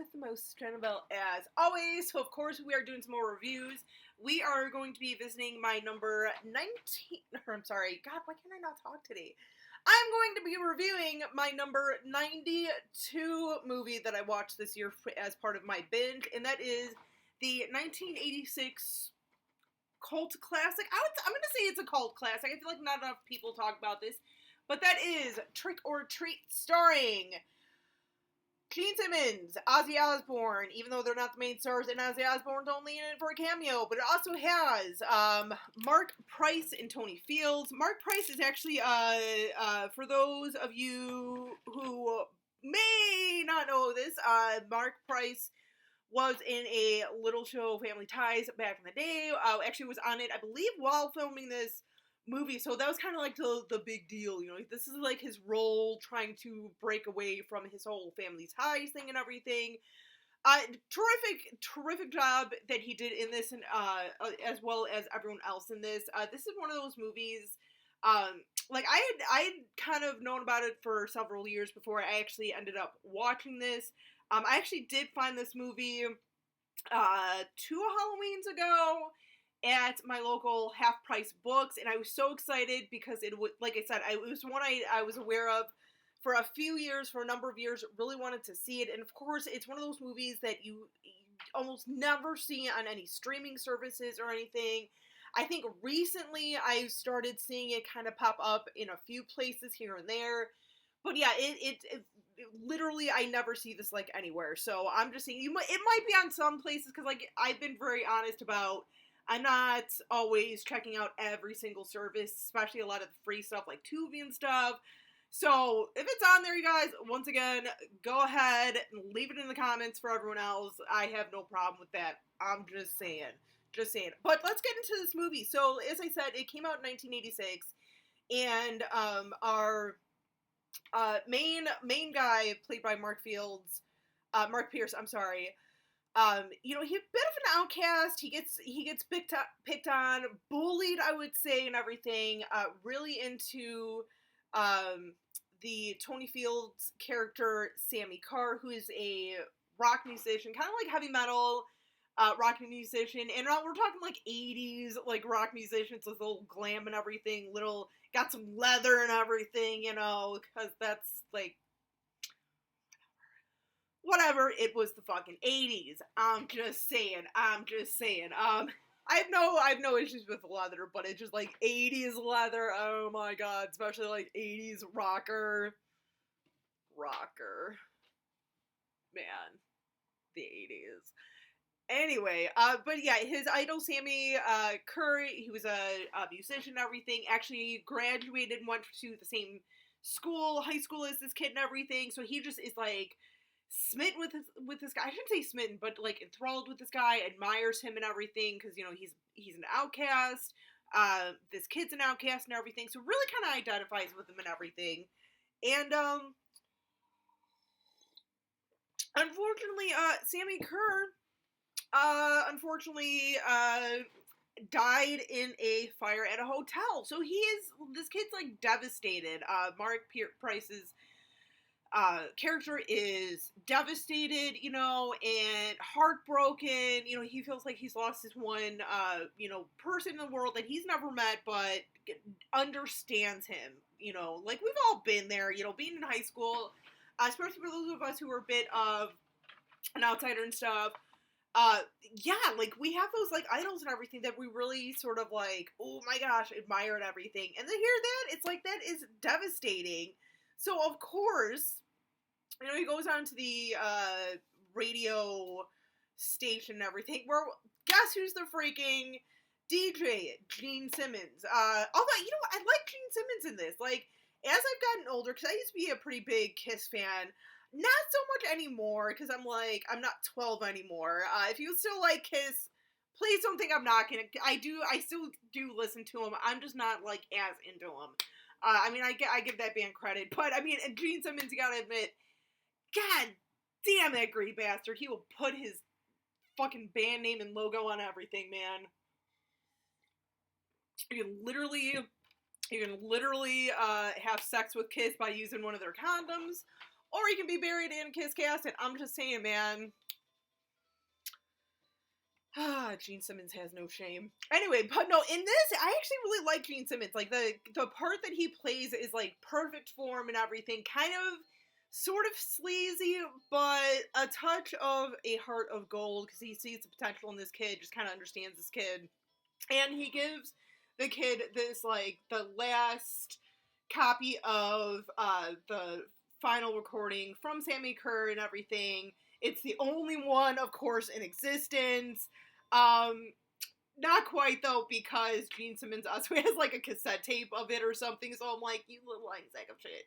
with the most, Annabelle, as always. So, of course, we are doing some more reviews. We are going to be visiting my number 19. Or, I'm sorry. God, why can't I not talk today? I'm going to be reviewing my number 92 movie that I watched this year as part of my binge, and that is the 1986 cult classic. I'm going to say it's a cult classic. I feel like not enough people talk about this, but that is Trick or Treat, starring Gene Simmons, Ozzy Osbourne, even though they're not the main stars, and Ozzy Osbourne's only in it for a cameo, but it also has Mark Price and Tony Fields. Mark Price is actually, for those of you who may not know this, Mark Price was in a little show, Family Ties, back in the day. Actually was on it, I believe, while filming this movie, so that was kind of like the big deal, you know, this is like his role trying to break away from his whole Family Ties thing and everything. Terrific job that he did in this, and as well as everyone else in this. This is one of those movies, like I had kind of known about it for several years before I actually ended up watching this. I actually did find this movie 2 Halloweens ago at my local Half Price Books, and I was so excited because it was, like I said, it was one I was aware of for a few years, for a number of years, really wanted to see it, and of course, it's one of those movies that you almost never see on any streaming services or anything. I think recently I started seeing it kind of pop up in a few places here and there, but yeah, it literally, I never see this, like, anywhere, so I'm just saying, it might be on some places, because, like, I've been very honest about, I'm not always checking out every single service, especially a lot of the free stuff like Tubi and stuff. So, if it's on there, you guys, once again, go ahead and leave it in the comments for everyone else. I have no problem with that. I'm just saying. Just saying. But let's get into this movie. So, as I said, it came out in 1986, and our main guy, played by Mark Pierce, I'm sorry, you know, he's a bit of an outcast. He gets picked on, bullied, I would say, and everything. Really into the Tony Fields character, Sammy Carr, who is a rock musician, kind of like heavy metal rock musician, and we're talking like 80s like rock musicians with little glam and everything, little got some leather and everything, you know, because that's like, whatever, it was the fucking 80s. I'm just saying. I have no issues with leather, but it's just like 80s leather. Oh my god, especially like 80s rocker. Man, the 80s. Anyway, but yeah, his idol, Sammy Curry, he was a musician and everything, actually graduated and went to the same high school as this kid and everything, so he just is like smitten with this guy. I shouldn't say smitten, but like enthralled with this guy, admires him and everything, because, you know, he's an outcast. This kid's an outcast and everything, so really kind of identifies with him and everything. And unfortunately, Sammy Kerr unfortunately died in a fire at a hotel. So this kid's like devastated. Mark Price's character is devastated, you know, and heartbroken. You know, he feels like he's lost this one, you know, person in the world that he's never met, but understands him. You know, like we've all been there, you know, being in high school, especially for those of us who are a bit of an outsider and stuff. Yeah, like we have those like idols and everything that we really sort of like, oh my gosh, admire and everything. And to hear that, it's like, that is devastating. So of course, you know, he goes on to the radio station and everything, where guess who's the freaking DJ? Gene Simmons. Although, you know, I like Gene Simmons in this. Like, as I've gotten older, because I used to be a pretty big Kiss fan, not so much anymore, because I'm like, I'm not 12 anymore. If you still like Kiss, please don't think I'm not gonna. I still do listen to him. I'm just not like as into him. I mean, I give that band credit, but I mean, and Gene Simmons, you gotta admit, god damn that great bastard. He will put his fucking band name and logo on everything, man. You can literally have sex with Kiss by using one of their condoms, or he can be buried in Kiss Cast, and I'm just saying, man. Gene Simmons has no shame. Anyway, but no, in this, I actually really like Gene Simmons. Like, the part that he plays is, like, perfect form and everything. Kind of, sort of sleazy, but a touch of a heart of gold, because he sees the potential in this kid, just kind of understands this kid. And he gives the kid this, like, the last copy of, the final recording from Sammi Curr and everything. It's the only one, of course, in existence. Not quite, though, because Gene Simmons also has, like, a cassette tape of it or something, so I'm like, you little lying sack of shit.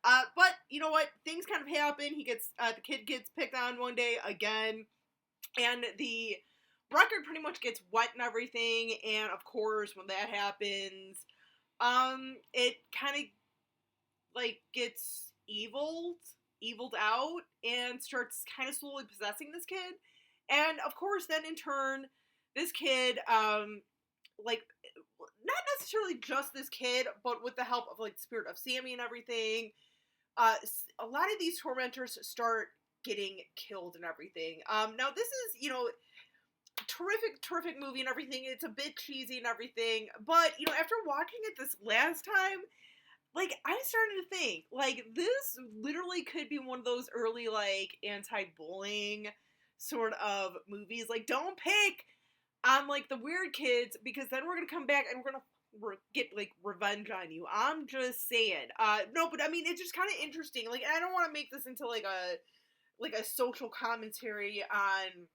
But, you know what? Things kind of happen. The kid gets picked on one day again, and the record pretty much gets wet and everything, and, of course, when that happens, it kind of, like, gets eviled out, and starts kind of slowly possessing this kid. And, of course, then in turn, this kid, like, not necessarily just this kid, but with the help of, like, the spirit of Sammi and everything, a lot of these tormentors start getting killed and everything. Now, this is, you know, terrific movie and everything. It's a bit cheesy and everything, but, you know, after watching it this last time, like, I started to think, like, this literally could be one of those early, like, anti-bullying sort of movies. Like, don't pick on, like, the weird kids, because then we're gonna come back and we're gonna get, like, revenge on you. I'm just saying. No, but, I mean, it's just kind of interesting. Like, I don't want to make this into, like a social commentary on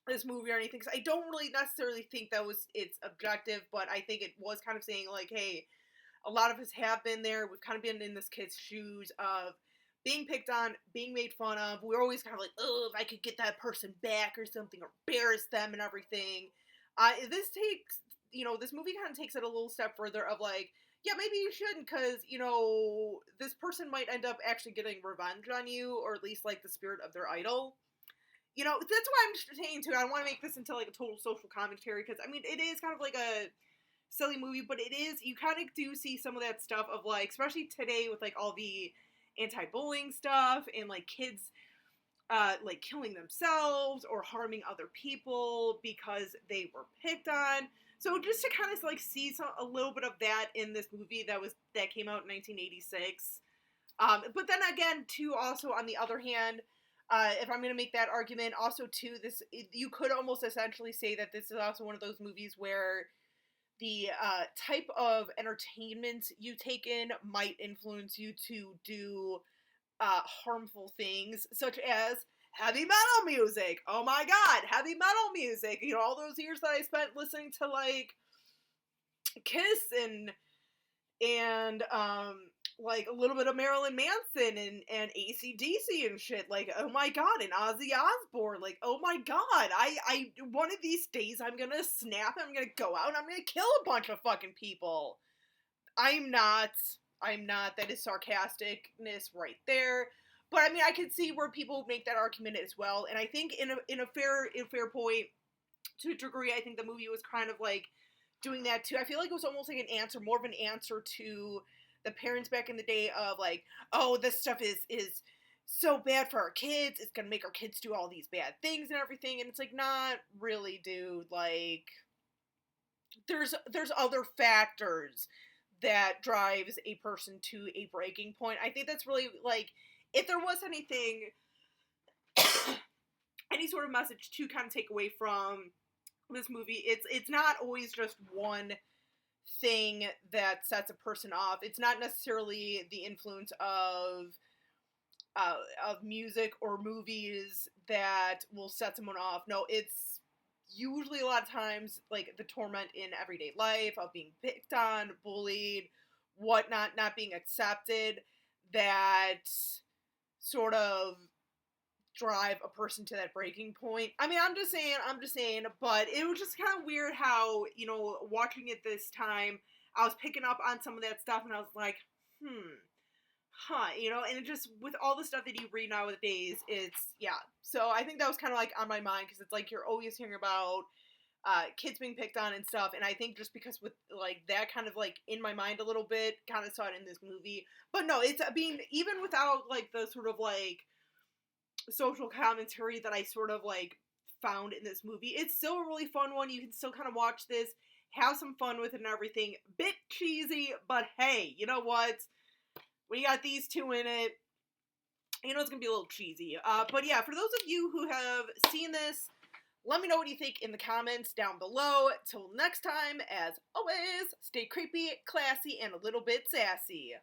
this movie or anything, because I don't really necessarily think that was its objective, but I think it was kind of saying, like, hey, a lot of us have been there. We've kind of been in this kid's shoes of being picked on, being made fun of. We're always kind of like, oh, if I could get that person back or something, or embarrass them and everything. This movie kind of takes it a little step further of, like, yeah, maybe you shouldn't, because, you know, this person might end up actually getting revenge on you, or at least, like, the spirit of their idol. You know, that's why I'm just saying, too, I don't want to make this into, like, a total social commentary, because, I mean, it is kind of like a silly movie, but it is, you kind of do see some of that stuff of, like, especially today with, like, all the anti-bullying stuff, and, like, kids, like, killing themselves, or harming other people because they were picked on. So just to kind of, like, see a little bit of that in this movie that came out in 1986. But then again, too, also, on the other hand, if I'm going to make that argument, also, too, you could almost essentially say that this is also one of those movies where the type of entertainment you take in might influence you to do harmful things, such as heavy metal music. Oh my god, heavy metal music. You know, all those years that I spent listening to, like, Kiss and like, a little bit of Marilyn Manson and AC/DC and shit. Like, oh my god, and Ozzy Osbourne. Like, oh my god, I one of these days I'm gonna snap, I'm gonna go out and I'm gonna kill a bunch of fucking people. I'm not. That is sarcasticness right there. But, I mean, I could see where people make that argument as well. And I think in a fair point, to a degree, I think the movie was kind of, like, doing that too. I feel like it was almost like more of an answer to the parents back in the day of, like, oh, this stuff is so bad for our kids. It's gonna make our kids do all these bad things and everything. And it's like, not really, dude. Like, there's other factors that drives a person to a breaking point. I think that's really, like, if there was anything, any sort of message to kind of take away from this movie, it's not always just one thing that sets a person off. It's not necessarily the influence of music or movies that will set someone off. No, it's usually a lot of times, like, the torment in everyday life of being picked on, bullied, whatnot, not being accepted, that sort of drive a person to that breaking point. I mean, I'm just saying, but it was just kind of weird how, you know, watching it this time, I was picking up on some of that stuff, and I was like, you know, and it just, with all the stuff that you read nowadays, it's, yeah. So I think that was kind of, like, on my mind, because it's like, you're always hearing about kids being picked on and stuff. And I think just because with like that kind of like in my mind a little bit, kind of saw it in this movie. But no, it's being even without like the sort of like social commentary that I sort of like found in this movie, it's still a really fun one. You can still kind of watch this, have some fun with it and everything. Bit cheesy, but hey, you know what? When you got these two in it, you know it's gonna be a little cheesy. But yeah, for those of you who have seen this, let me know what you think in the comments down below. Till next time, as always, stay creepy, classy, and a little bit sassy.